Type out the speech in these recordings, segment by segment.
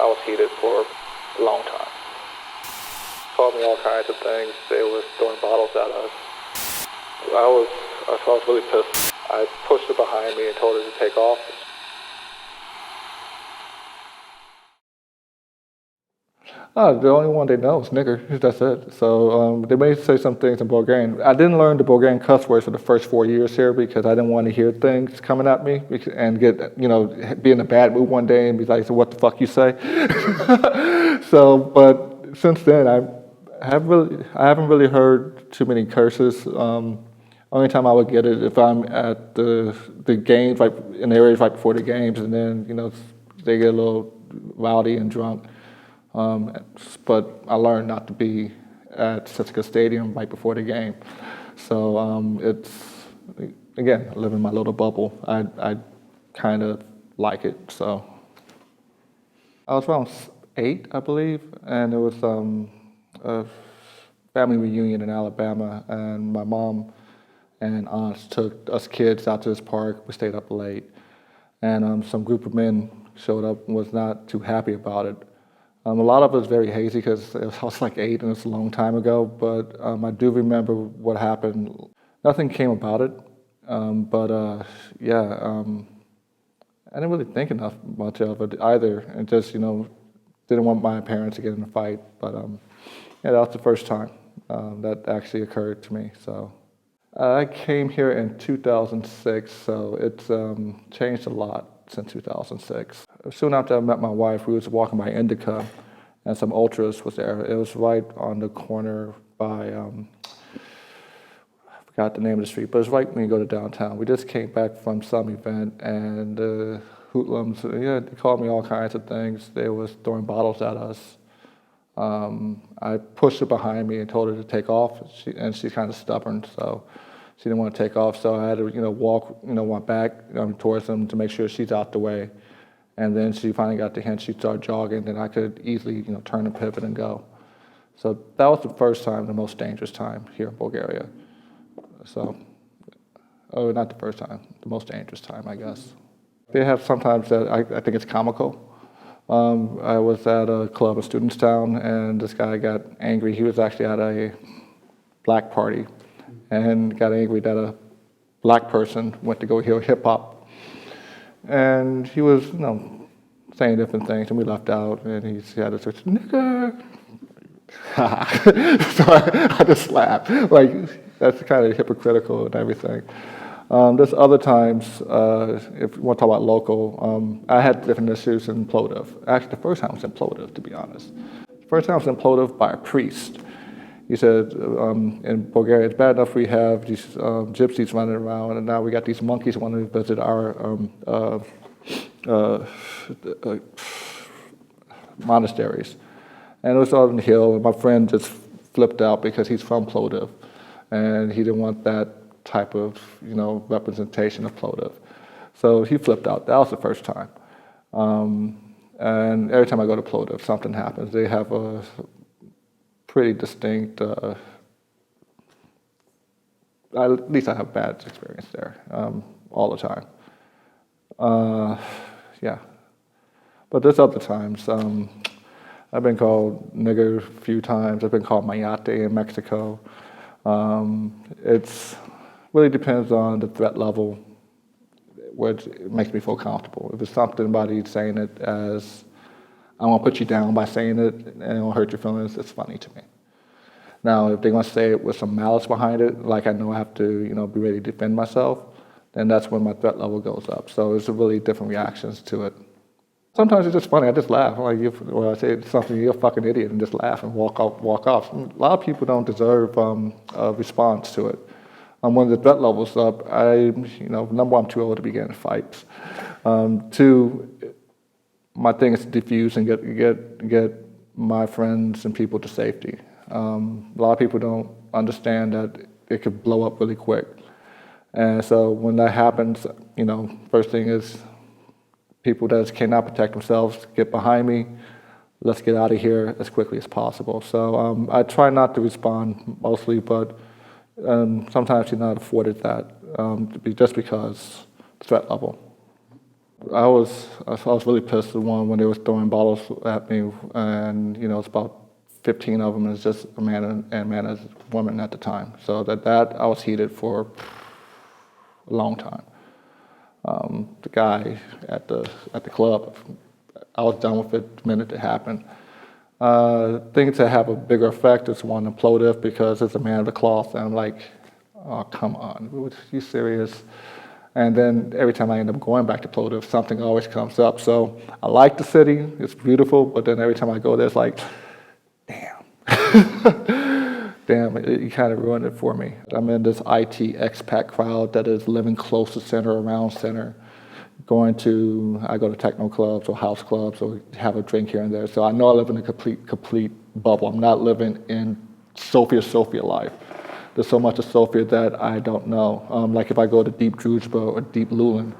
I was heated for a long time. Called me all kinds of things. They were throwing bottles at us. I was really pissed. I pushed her behind me and told her to take off. The only one they know is nigger. That's it. So they may say some things in Bulgarian. I didn't learn the Bulgarian cuss words for the first 4 years here because I didn't want to hear things coming at me and get, be in a bad mood one day and be like, so what the fuck you say? But since then, I haven't really heard too many curses. Only time I would get it if I'm at the games, like in the areas right before the games, and then they get a little rowdy and drunk. But I learned not to be at Sitka Stadium right before the game. So it's, again, I live in my little bubble. I kind of like it. So I was around 8, I believe, and it was a family reunion in Alabama, and my mom and aunts took us kids out to this park. We stayed up late, and some group of men showed up and was not too happy about it. A lot of it was very hazy because I was like 8 and it's a long time ago, but I do remember what happened. Nothing came about it, I didn't really think much of it either, and just, didn't want my parents to get in a fight, but that was the first time that actually occurred to me. So I came here in 2006, so it's changed a lot since 2006. Soon after I met my wife, we was walking by Indica, and some ultras was there. It was right on the corner by, I forgot the name of the street, but it's right when you go to downtown. We just came back from some event, and hoodlums, they called me all kinds of things. They was throwing bottles at us. I pushed her behind me and told her to take off, and she's kind of stubborn, so she didn't want to take off, so I had to, walk back towards them to make sure she's out the way. And then she finally got the hint. She started jogging, and I could easily, turn and pivot and go. So that was the first time, the most dangerous time here in Bulgaria. So, not the first time, the most dangerous time, I guess. They have sometimes that I think it's comical. I was at a club in Studentstown, and this guy got angry. He was actually at a black party, and got angry that a black person went to go hear hip hop. And he was, saying different things, and we left out, and he had to say, nigger. So I just laughed. Like, that's kind of hypocritical and everything. There's other times, if you want to talk about local, I had different issues in Plovdiv. Actually, the first time I was in Plovdiv, to be honest. The first time I was in Plovdiv by a priest. He said, in Bulgaria, it's bad enough we have these gypsies running around, and now we got these monkeys wanting to visit our monasteries. And it was on the hill, and my friend just flipped out because he's from Plovdiv, and he didn't want that type of, representation of Plovdiv. So he flipped out. That was the first time. And every time I go to Plovdiv, something happens. They have a pretty distinct, at least I have bad experience there all the time. But there's other times. I've been called nigger a few times. I've been called mayate in Mexico. It's really depends on the threat level, which makes me feel comfortable. If it's somebody's saying it as, I want to put you down by saying it and it'll hurt your feelings, it's funny to me. Now, if they're going to say it with some malice behind it, like I know I have to, be ready to defend myself, then that's when my threat level goes up. So it's really different reactions to it. Sometimes it's just funny. I just laugh. Like I say something, you're a fucking idiot, and just laugh and walk off. A lot of people don't deserve a response to it. When the threat level's up, number one, I'm too old to be getting fights. Two, my thing is to defuse and get my friends and people to safety. A lot of people don't understand that it could blow up really quick. And so when that happens, first thing is people that cannot protect themselves, get behind me, let's get out of here as quickly as possible. So I try not to respond mostly, but sometimes you're not afforded that just because threat level. I was really pissed at one when they was throwing bottles at me, and it's about 15 of them, and it's just a man and a woman at the time. So that I was heated for a long time. The guy at the club, I was done with it the minute it happened. Things that have a bigger effect is one implosive because it's a man of the cloth, and I'm like, oh, come on, are you serious? And then every time I end up going back to Plotiv, something always comes up. So I like the city, it's beautiful, but then every time I go there, it's like, damn. Damn, you kind of ruined it for me. I'm in this IT expat crowd that is living close to center, around center. I go to techno clubs or house clubs or have a drink here and there. So I know I live in a complete bubble. I'm not living in Sophia life. There's so much of Sophia that I don't know. Like if I go to deep Druzhba or deep Lulan,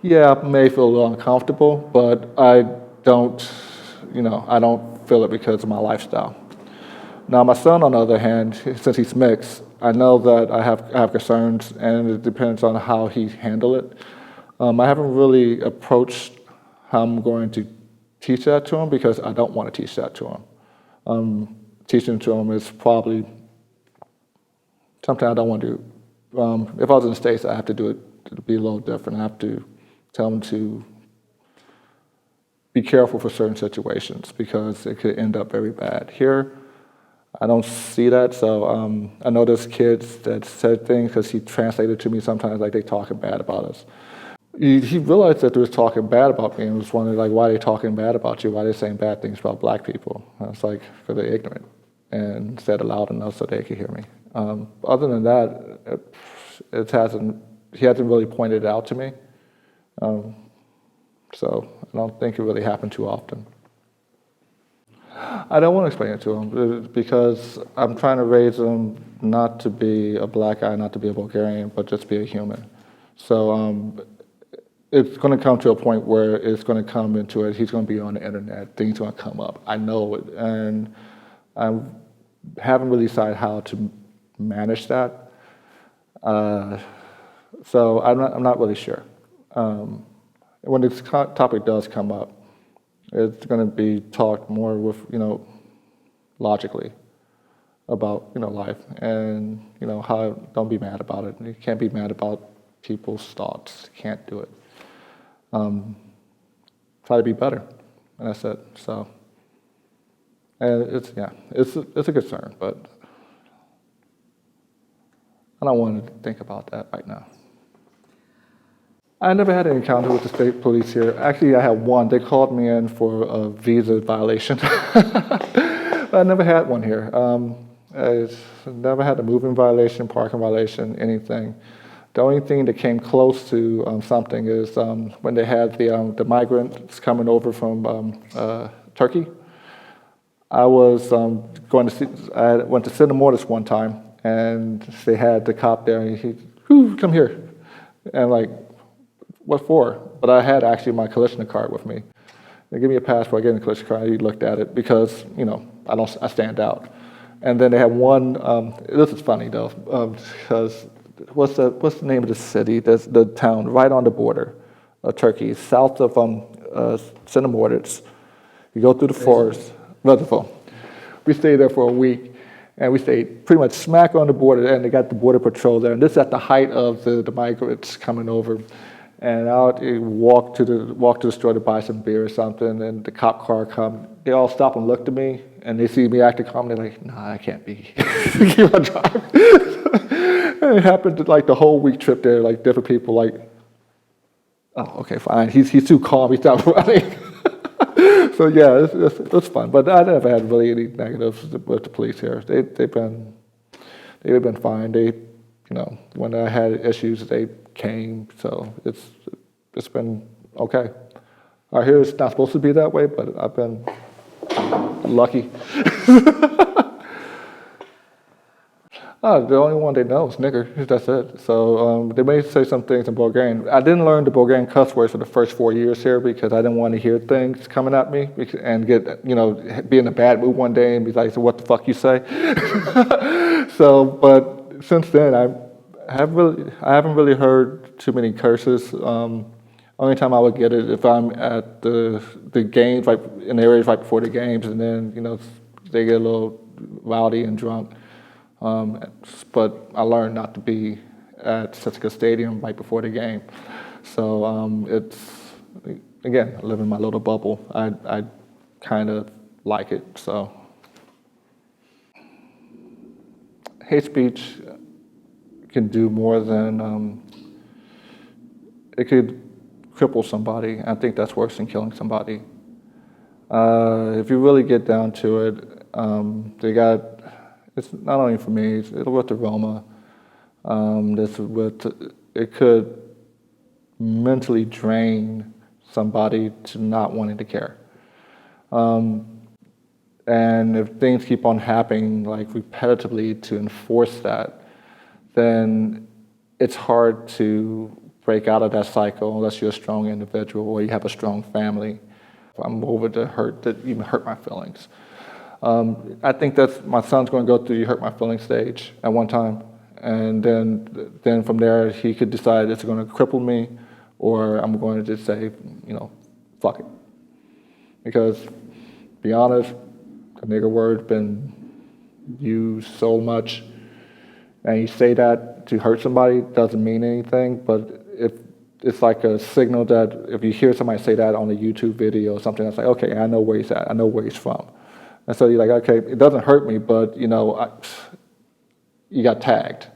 yeah, I may feel a little uncomfortable, but I don't feel it because of my lifestyle. Now, my son, on the other hand, since he's mixed, I know that I have concerns, and it depends on how he handle it. I haven't really approached how I'm going to teach that to him because I don't want to teach that to him. Teaching to him is probably something I don't want to do. If I was in the States, I have to do it to be a little different. I have to tell him to be careful for certain situations because it could end up very bad. Here, I don't see that, so I know there's kids that said things because he translated to me sometimes like they talking bad about us. He realized that they was talking bad about me and was wondering like, why are they talking bad about you? Why are they saying bad things about black people? And it's like, because they're ignorant, and said it loud enough so they could hear me. Other than that, he hasn't really pointed it out to me. So I don't think it really happened too often. I don't want to explain it to him because I'm trying to raise him not to be a black guy, not to be a Bulgarian, but just be a human. So it's going to come to a point where it's going to come into it. He's going to be on the internet. Things are going to come up. I know it. And I haven't really decided how to manage that. So I'm not really sure. When this topic does come up, it's going to be talked more with, logically about, life and, how don't be mad about it. You can't be mad about people's thoughts. You can't do it. Try to be better, and that's it. So, and it's a concern, but I don't want to think about that right now. I never had an encounter with the state police here. Actually, I had one. They called me in for a visa violation. I never had one here. I never had a moving violation, parking violation, anything. The only thing that came close to something is when they had the migrants coming over from Turkey. I was I went to Cinemortis one time, and they had the cop there, and he, come here. And like, what for? But I had actually my collision card with me. They gave me a passport, I gave me a collision card, he looked at it because, I stand out. And then they had one, this is funny though, because what's the name of the city? There's the town right on the border of Turkey, south of Cinemortis. You go through the forest, Wonderful. We stayed there for a week, and we stayed pretty much smack on the border, and they got the border patrol there. And this is at the height of the migrants coming over. And out, walk to the store to buy some beer or something, and the cop car come. They all stop and look at me, and they see me acting calm. They're like, "Nah, I can't be." Keep on driving. And it happened like the whole week trip there. Like different people, like, "Oh, okay, fine. He's too calm. He's not running." So yeah, it's fun. But I never had really any negatives with the police here. They've been fine. When I had issues, they came. So it's been okay. I hear it's not supposed to be that way, but I've been lucky. The only one they know is nigger. That's it. So they may say some things in Bulgarian. I didn't learn the Bulgarian cuss words for the first 4 years here because I didn't want to hear things coming at me and get, be in a bad mood one day and be like, "So what the fuck you say?" So, but since then, I haven't really heard too many curses. Only time I would get it if I'm at the games, right in the areas right before the games, and then they get a little rowdy and drunk. But I learned not to be at such a stadium right before the game. So it's again, I live in my little bubble. I kind of like it. So hate speech can do more than it could cripple somebody. I think that's worse than killing somebody. If you really get down to it, it's not only for me, it's with the Roma. It could mentally drain somebody to not wanting to care. And if things keep on happening like repetitively to enforce that, then it's hard to break out of that cycle unless you're a strong individual or you have a strong family. I'm over the hurt that even hurt my feelings. I think that my son's going to go through the hurt my feelings stage at one time, and then from there he could decide it's going to cripple me, or I'm going to just say, fuck it. Because, to be honest, the nigger word's been used so much, and you say that to hurt somebody doesn't mean anything, but if it's like a signal that if you hear somebody say that on a YouTube video or something, it's like, okay, I know where he's at, I know where he's from. And so you're like, okay, it doesn't hurt me, but, you got tagged.